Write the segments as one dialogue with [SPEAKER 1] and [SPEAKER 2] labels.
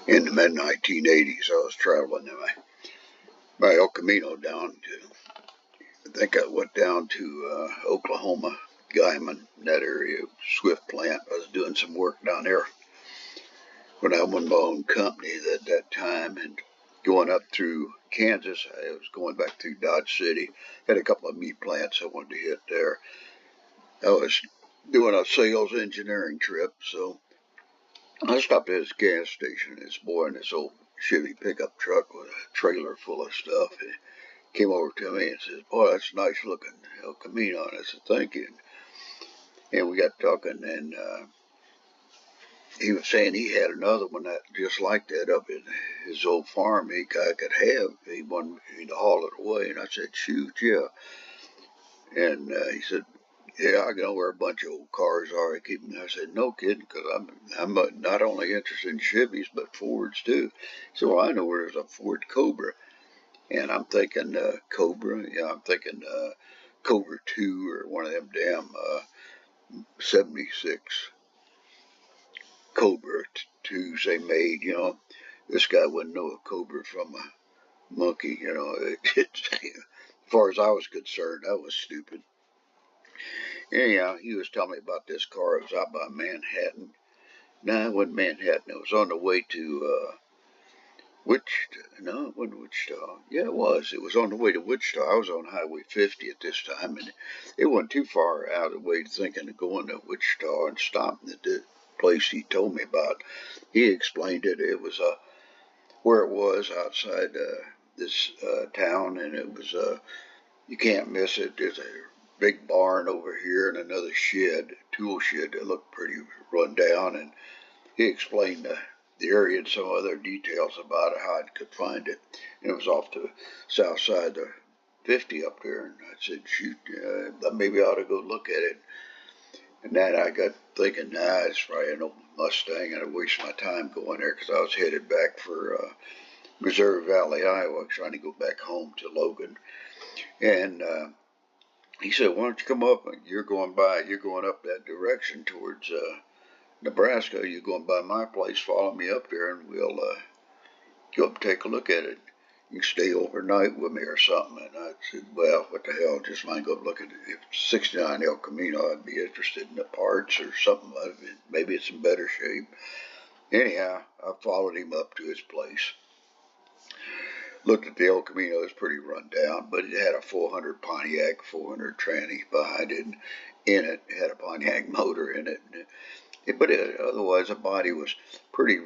[SPEAKER 1] In the mid-1980s, I was traveling in my ElCamino down to, I think I went down to Oklahoma, Guyman, that area, Swift plant. I was doing some work down there when I owned my own company at that time, and going up through Kansas. I was going back through Dodge City. Had a couple of meat plants I wanted to hit there. I was doing a sales engineering trip, so I stopped at this gas station. This boy in this old Chevy pickup truck with a trailer full of stuff. He came over to me and says, "Boy, that's nice looking ElCamino." And I said, "Thank you." And we got talking, and he was saying he had another one that just like that up in his old farm I could have. He wanted me to haul it away, and I said, "Shoot, yeah." And he said, "Yeah, I know where a bunch of old cars are." I said, "No kidding, because I'm not only interested in Chevys but Fords too." So well, I know where there's a Ford Cobra, and I'm thinking Cobra. Yeah, I'm thinking Cobra 2 or one of them damn 76 Cobra 2s they made. This guy wouldn't know a Cobra from a monkey. As far as I was concerned, that was stupid. Anyhow, he was telling me about this car. It was out by Manhattan. No, it wasn't Manhattan. It was on the way to Wichita. No, it wasn't Wichita. Yeah, it was. It was on the way to Wichita. I was on Highway 50 at this time, and it wasn't too far out of the way thinking of going to Wichita and stopping at the place he told me about. He explained it. It was where it was outside this town, and it was you can't miss it. There's a big barn over here and another shed, tool shed that looked pretty run down, and he explained the area and some other details about it, how I could find it. And it was off the south side of the 50 up there, and I said, "Shoot, maybe I ought to go look at it." And then I got thinking, nah, it's probably an old Mustang, and I'd waste my time going there because I was headed back for Missouri Valley, Iowa, trying to go back home to Logan. And he said, "Why don't you come up? You're going up that direction towards Nebraska. You're going by my place. Follow me up there, and we'll go up and take a look at it. You can stay overnight with me or something." And I said, "Well, what the hell? Just mind go look at it. If it's 69 ElCamino, I'd be interested in the parts or something of it. Maybe it's in better shape." Anyhow, I followed him up to his place. Looked at the ElCamino. It was pretty run down, but it had a 400 Pontiac 400 tranny behind it. And in it had a Pontiac motor in it. But otherwise, the body was pretty,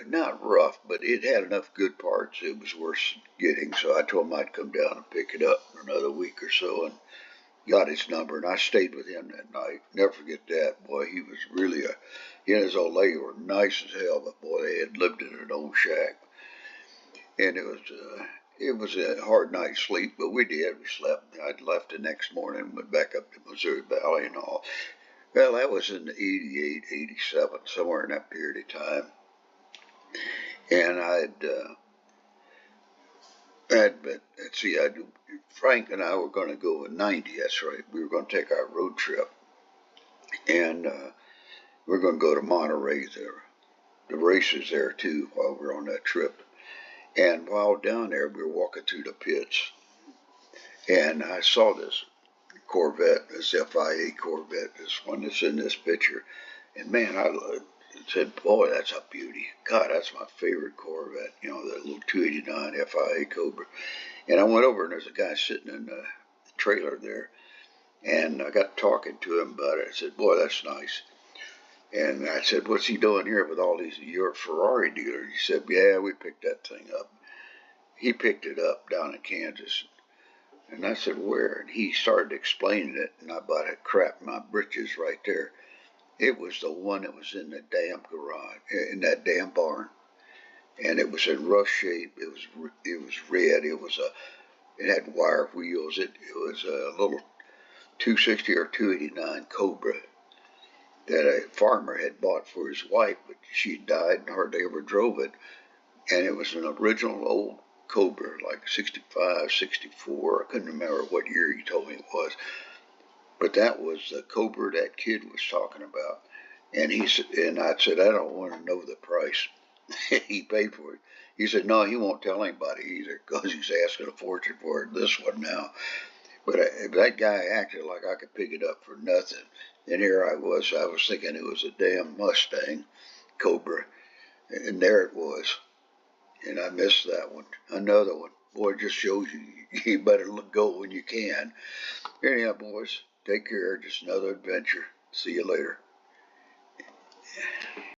[SPEAKER 1] not rough, but it had enough good parts. It was worth getting. So I told him I'd come down and pick it up for another week or so, and got his number. And I stayed with him that night. Never forget that. Boy, he was really he and his old lady were nice as hell, but boy, they had lived in an old shack. And it was a hard night's sleep, but we did. We slept. I'd left the next morning and went back up to Missouri Valley and all. Well, that was in 88, 87, somewhere in that period of time. And Frank and I were going to go in 90, that's right. We were going to take our road trip. And we are going to go to Monterey there. The races there, too, while we were on that trip. And while down there, we were walking through the pits. And I saw this Corvette, this FIA Corvette, this one that's in this picture. And man, I said, "Boy, that's a beauty. God, that's my favorite Corvette, that little 289 FIA Cobra." And I went over and there's a guy sitting in the trailer there. And I got talking to him about it. I said, "Boy, that's nice." And I said, "What's he doing here with all these, you're a Ferrari dealer?" He said, "Yeah, we picked that thing up." He picked it up down in Kansas. And I said, "Where?" And he started explaining it, and I about had crap my britches right there. It was the one that was in the damn garage, in that damn barn, and it was in rough shape. It was red. It had wire wheels. It was a little 260 or 289 Cobra that a farmer had bought for his wife, but she died and hardly ever drove it. And it was an original old Cobra, like 65, 64. I couldn't remember what year he told me it was. But that was the Cobra that kid was talking about. And I said, "I don't want to know the price." He paid for it. He said, no, he won't tell anybody either because he's asking a fortune for it. This one now. But that guy acted like I could pick it up for nothing. And here I was thinking it was a damn Mustang Cobra. And there it was. And I missed that one. Another one. Boy, it just shows you, you better go when you can. Anyhow, boys, take care. Just another adventure. See you later.